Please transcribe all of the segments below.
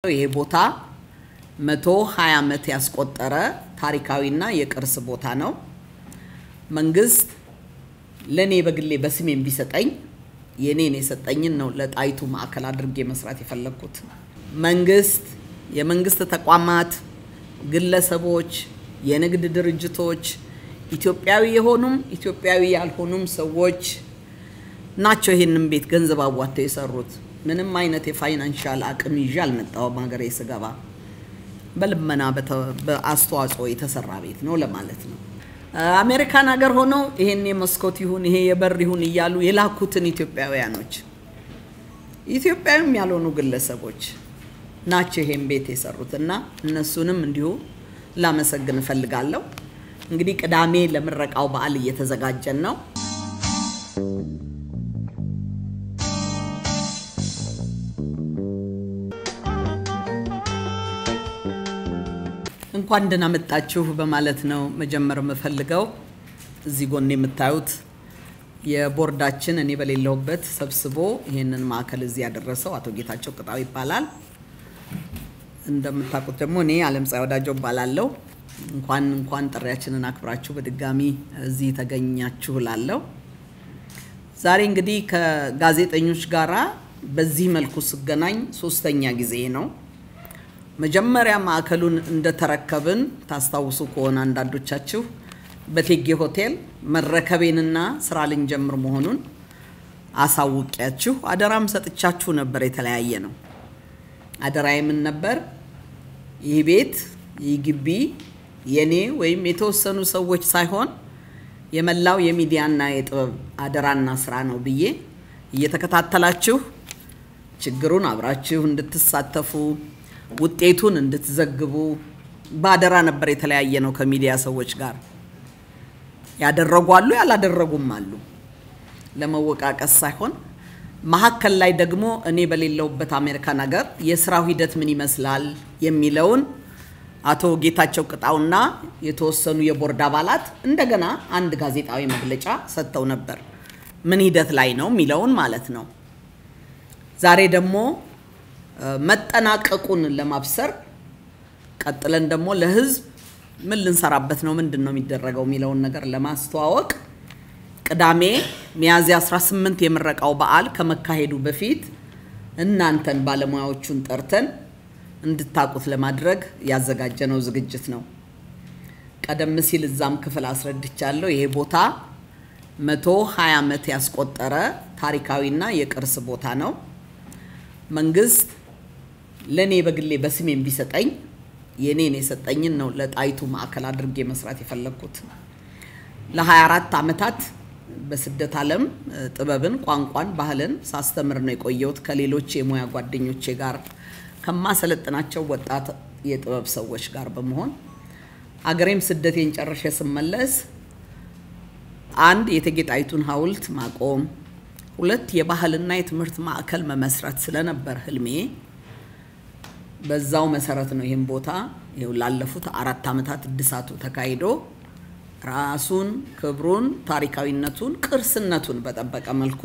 ይሄ ቦታ 120 ዓመት ያስቆጠረ ታሪካዊና የቅርስ ቦታ ነው። መንግስት ለኔ በግሌ በስሜም ቢሰጠኝ የኔን የሰጠኝን ነው ለጣይቱ ማዕከል አድርጌ መስራት የፈለኩት። የመንግስት ተቋማት፣ ግለሰቦች፣ የንግድ ድርጅቶች፣ ኢትዮጵያዊ የሆኑም ኢትዮጵያዊ ያልሆኑም ሰዎች ናቸው ይሄንን ቤት ገንዘብ አዋጥተው የሰሩት። ምንም አይነት የፋይናንሻል አቅም ይዣል መጣው ማገሬ ስገባ በልመና በአስተዋጽኦ የተሰራ ቤት ነው ለማለት ነው። አሜሪካን ሀገር ሆኖ ይሄን የመስኮት ይሁን ይሄ የበር ይሁን ይያሉ የላኩትን ኢትዮጵያውያኖች ኢትዮጵያዊም ያልሆኑ ግለሰቦች ናቸው ይሄን ቤት የሰሩትና እነሱንም እንዲሁ ላመሰግን ፈልጋለሁ። እንግዲህ ቅዳሜ ለምረቃው በዓል እየተዘጋጀን ነው። እንኳን ደህና መጣችሁ በማለት ነው መጀመር መፈልገው። እዚህ ጎን የምታዩት የቦርዳችን እኔ በሌለውበት ሰብስቦ ይሄንን ማዕከል እዚህ ያደረሰው አቶ ጌታቸው ቅጣው ይባላል። እንደምታውቁት ደግሞ እኔ ዓለምፀሐይ ወዳጆ ባላለው እንኳን ጥሪያችንን አክብራችሁ በድጋሚ እዚህ ተገኛችሁ ላለው ዛሬ እንግዲህ ከጋዜጠኞች ጋራ በዚህ መልኩ ስገናኝ ሶስተኛ ጊዜ ነው። መጀመሪያ ማዕከሉን እንደተረከብን ታስታውሱ ከሆነ አንዳንዶቻችሁ በቴጌ ሆቴል መረከቤንና ስራ ልንጀምር መሆኑን አሳውቂያችሁ አደራም ሰጥቻችሁ ነበር። የተለያየ ነው አደራዬ ምን ነበር? ይህ ቤት ይህ ግቢ የኔ ወይም የተወሰኑ ሰዎች ሳይሆን የመላው የሚዲያና የጥበብ አደራና ስራ ነው ብዬ እየተከታተላችሁ ችግሩን አብራችሁ እንድትሳተፉ ውጤቱን እንድትዘግቡ ባደራ ነበር። የተለያየ ነው ከሚዲያ ሰዎች ጋር ያደረጓሉ ያላደረጉም አሉ። ለመወቃቀስ ሳይሆን ማዕከል ላይ ደግሞ እኔ በሌለውበት አሜሪካን ሀገር የስራው ሂደት ምን ይመስላል የሚለውን አቶ ጌታቸው ቅጣውና የተወሰኑ የቦርድ አባላት እንደገና አንድ ጋዜጣዊ መግለጫ ሰጥተው ነበር። ምን ሂደት ላይ ነው የሚለውን ማለት ነው። ዛሬ ደግሞ መጠናቀቁን ለማብሰር ቀጥለን ደግሞ ለህዝብ ምን ልንሰራበት ነው ምንድነው የሚደረገው የሚለውን ነገር ለማስተዋወቅ ቅዳሜ ሚያዝያ 18 የምረቃው በዓል ከመካሄዱ በፊት እናንተን ባለሙያዎቹን ጠርተን እንድታቁት ለማድረግ ያዘጋጀነው ዝግጅት ነው። ቀደም ሲል እዛም ክፍል አስረድቻለሁ። ይሄ ቦታ 120 ዓመት ያስቆጠረ ታሪካዊና የቅርስ ቦታ ነው። መንግስት ለኔ በግሌ በስሜም ቢሰጠኝ የኔን የሰጠኝን ነው ለጣይቱ ማዕከል አድርጌ መስራት የፈለኩት። ለ24 ዓመታት በስደት ዓለም ጥበብን፣ ቋንቋን፣ ባህልን ሳስተምር ነው የቆየሁት ከሌሎች የሙያ ጓደኞቼ ጋር ከማሰለጥናቸው ወጣት የጥበብ ሰዎች ጋር በመሆን አገሬም ስደቴን ጨርሼ ስመለስ አንድ የእቴጌ ጣይቱን ሐውልት ማቆም፣ ሁለት የባህልና የትምህርት ማዕከል መመስረት ስለነበር ህልሜ በዛው መሰረት ነው ይሄን ቦታ ይኸው ላለፉት 4 ዓመታት እድሳቱ ተካሂዶ ራሱን ክብሩን ታሪካዊነቱን ቅርስነቱን በጠበቀ መልኩ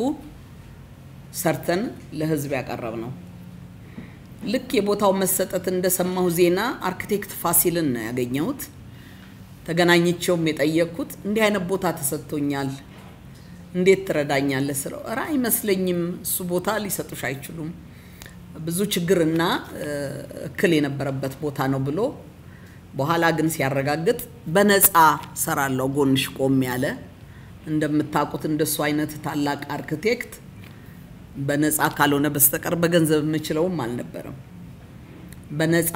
ሰርተን ለህዝብ ያቀርብ ነው። ልክ የቦታው መሰጠት እንደሰማሁ ዜና አርኪቴክት ፋሲልን ነው ያገኘሁት። ተገናኝቼውም የጠየቅኩት እንዲህ አይነት ቦታ ተሰጥቶኛል እንዴት ትረዳኛለህ ስለው ራ አይመስለኝም እሱ ቦታ ሊሰጡሽ አይችሉም ብዙ ችግርና እክል የነበረበት ቦታ ነው ብሎ በኋላ ግን ሲያረጋግጥ በነፃ ሰራለው ጎንሽ ቆም ያለ እንደምታውቁት እንደሱ አይነት ታላቅ አርኪቴክት በነፃ ካልሆነ በስተቀር በገንዘብ የምችለውም አልነበረም። በነፃ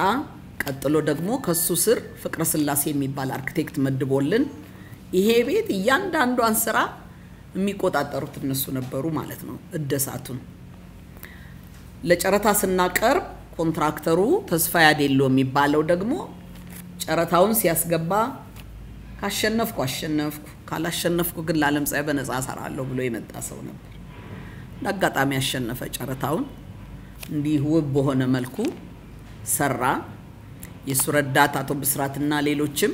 ቀጥሎ ደግሞ ከሱ ስር ፍቅረ ስላሴ የሚባል አርኪቴክት መድቦልን ይሄ ቤት እያንዳንዷን ስራ የሚቆጣጠሩት እነሱ ነበሩ ማለት ነው። እደሳቱን ለጨረታ ስናቀርብ ኮንትራክተሩ ተስፋ ያዴሎ የሚባለው ደግሞ ጨረታውን ሲያስገባ ካሸነፍኩ አሸነፍኩ ካላሸነፍኩ ግን ለዓለምፀሐይ በነፃ ሰራለሁ ብሎ የመጣ ሰው ነበር። ለአጋጣሚ ያሸነፈ ጨረታውን እንዲህ ውብ በሆነ መልኩ ሰራ። የሱ ረዳት አቶ ብስራትና ሌሎችም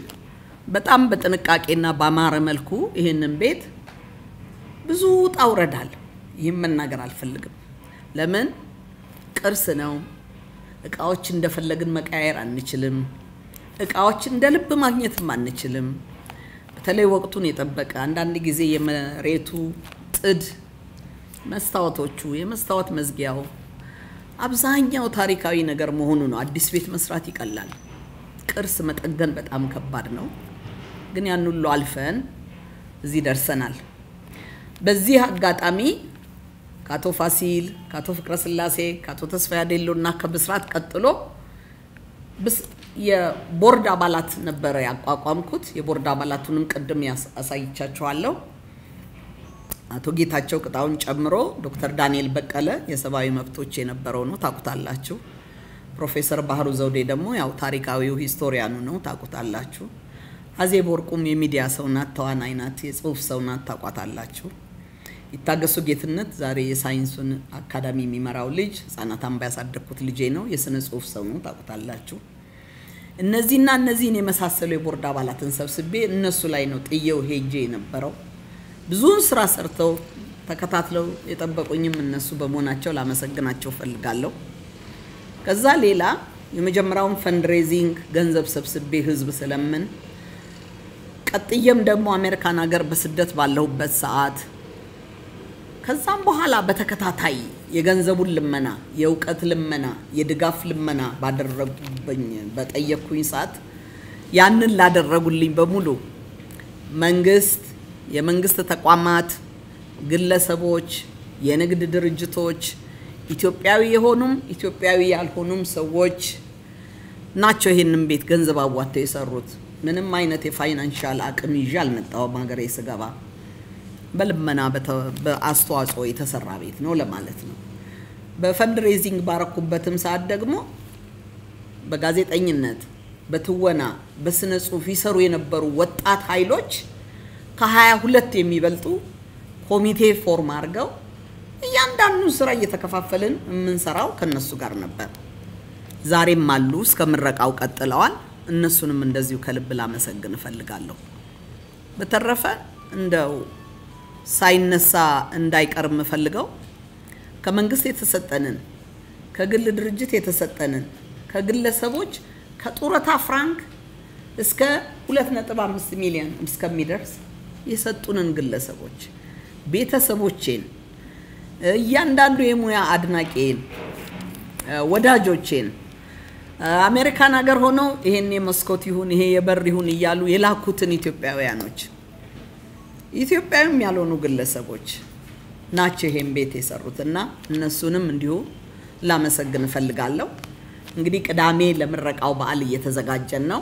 በጣም በጥንቃቄና ባማረ መልኩ ይሄንን ቤት ብዙ ጣውረዳል። ይሄን መናገር አልፈልግም ለምን ቅርስ ነው እቃዎች እንደፈለግን መቀያየር አንችልም እቃዎች እንደልብ ማግኘትም አንችልም በተለይ ወቅቱን የጠበቀ አንዳንድ ጊዜ የመሬቱ ጥድ መስታወቶቹ የመስታወት መዝጊያው አብዛኛው ታሪካዊ ነገር መሆኑ ነው አዲስ ቤት መስራት ይቀላል ቅርስ መጠገን በጣም ከባድ ነው ግን ያን ሁሉ አልፈን እዚህ ደርሰናል በዚህ አጋጣሚ ካቶ ፋሲል ካቶ ፍቅረ ስላሴ ካቶ ተስፋዬ አዴሎና ከብስራት ቀጥሎ የቦርድ አባላት ነበር ያቋቋምኩት የቦርድ አባላቱንም ቀደም ያሳይቻቸዋለሁ አቶ ጌታቸው ቅጣውን ጨምሮ ዶክተር ዳንኤል በቀለ የሰባዊ መብቶች የነበረው ነው ታቁታላችሁ ፕሮፌሰር ባህሩ ዘውዴ ደግሞ ያው ታሪካዊው ሂስቶሪያኑ ነው ታቁታላችሁ አዜብ ወርቁም የሚዲያ ሰውናት ተዋናይናት የጽሁፍ ሰውናት ታቋታላችሁ ይታገሱ ጌትነት ዛሬ የሳይንሱን አካዳሚ የሚመራው ልጅ ህፃናት አምባ ያሳደኩት ልጄ ነው የስነ ጽሁፍ ሰው ነው ታቁታላችሁ እነዚህና እነዚህን የመሳሰሉ የቦርድ አባላትን ሰብስቤ እነሱ ላይ ነው ጥየው ሄጄ የነበረው ብዙ ስራ ሰርተው ተከታትለው የጠበቁኝም እነሱ በመሆናቸው ላመሰግናቸው ፈልጋለሁ ከዛ ሌላ የመጀመሪያውን ፈንድሬዚንግ ገንዘብ ሰብስቤ ህዝብ ስለምን ቀጥየም ደግሞ አሜሪካን ሀገር በስደት ባለሁበት ሰዓት ከዛም በኋላ በተከታታይ የገንዘቡን ልመና የውቀት ልመና የድጋፍ ልመና ባደረጉብኝ በጠየቅኩኝ ሰዓት ያንን ላደረጉልኝ በሙሉ መንግስት የመንግስት ተቋማት ግለሰቦች የንግድ ድርጅቶች ኢትዮጵያዊ የሆኑም ኢትዮጵያዊ ያልሆኑም ሰዎች ናቸው ይሄንን ቤት ገንዘብ አዋጥተው የሰሩት ምንም አይነት የፋይናንሻል አቅም ይዤ አልመጣሁም ሀገሬ ስገባ በልመና በአስተዋጽኦ የተሰራ ቤት ነው ለማለት ነው በፈንድሬዚንግ ባረኩበትም ሰዓት ደግሞ በጋዜጠኝነት በትወና በስነ ጽሁፍ ይሰሩ የነበሩ ወጣት ኃይሎች ከ22 የሚበልጡ ኮሚቴ ፎርም አድርገው እያንዳንዱ ስራ እየተከፋፈልን የምንሰራው ከነሱ ጋር ነበር ዛሬም አሉ እስከምረቃው ቀጥለዋል እነሱንም እንደዚሁ ከልብ ላመሰግን ፈልጋለሁ በተረፈ እንደው ሳይነሳ እንዳይቀርም ፈልገው ከመንግስት የተሰጠንን ከግል ድርጅት የተሰጠንን ከግለሰቦች ከጡረታ ፍራንክ እስከ 2.5 ሚሊዮን እስከሚደርስ የሰጡንን ግለሰቦች ቤተሰቦቼን እያንዳንዱ የሙያ አድናቂን ወዳጆቼን አሜሪካን ሀገር ሆነው ይሄን የመስኮት ይሁን ይሄ የበር ይሁን ይያሉ የላኩትን ኢትዮጵያውያኖች ኢትዮጵያውያንም ያልሆኑ ግለሰቦች ናቸው ይሄን ቤት የሰሩትና እነሱንም እንዲሁ ላመሰግን ፈልጋለሁ እንግዲህ ቅዳሜ ለምረቃው በዓል እየተዘጋጀን ነው